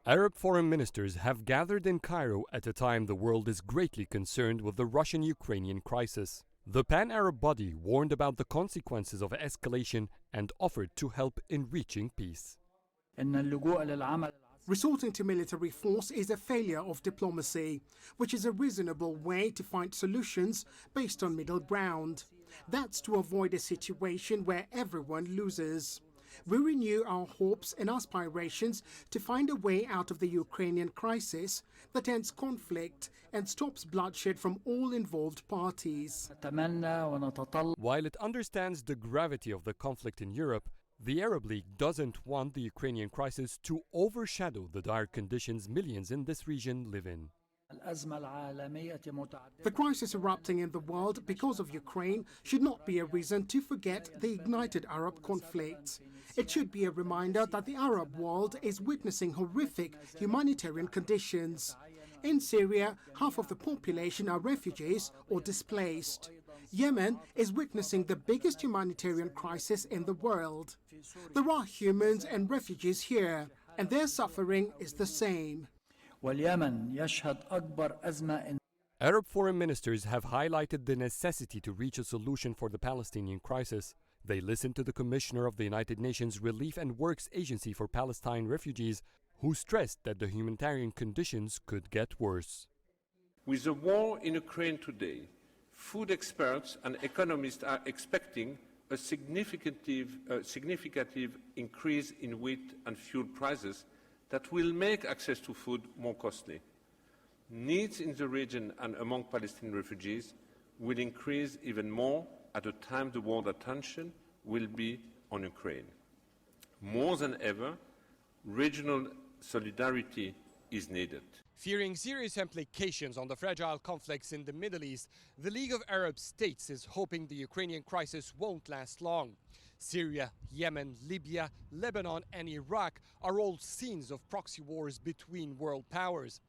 Arab foreign ministers have gathered in Cairo at a time the world is greatly concerned with the Russian-Ukrainian crisis. The pan-Arab body warned about the consequences of escalation and offered to help in reaching peace. Resorting to military force is a failure of diplomacy, which is a reasonable way to find solutions based on middle ground. That's to avoid a situation where everyone loses. We renew our hopes and aspirations to find a way out of the Ukrainian crisis that ends conflict and stops bloodshed from all involved parties. While it understands the gravity of the conflict in Europe, the Arab League doesn't want the Ukrainian crisis to overshadow the dire conditions millions in this region live in. The crisis erupting in the world because of Ukraine should not be a reason to forget the ignited Arab conflict. It should be a reminder that the Arab world is witnessing horrific humanitarian conditions. In Syria, half of the population are refugees or displaced. Yemen is witnessing the biggest humanitarian crisis in the world. There are humans and refugees here, and their suffering is the same. Arab foreign ministers have highlighted the necessity to reach a solution for the Palestinian crisis. They listened to the Commissioner of the United Nations Relief and Works Agency for Palestine Refugees, who stressed that the humanitarian conditions could get worse. With the war in Ukraine today, food experts and economists are expecting a significant increase in wheat and fuel prices that will make access to food more costly. Needs in the region and among Palestinian refugees will increase even more at a time the world attention will be on Ukraine. More than ever, regional solidarity is needed. Fearing serious implications on the fragile conflicts in the Middle East, the League of Arab States is hoping the Ukrainian crisis won't last long. Syria, Yemen, Libya, Lebanon and Iraq are all scenes of proxy wars between world powers.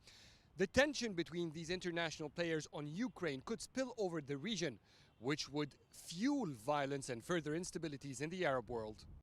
The tension between these international players on Ukraine could spill over the region, which would fuel violence and further instabilities in the Arab world.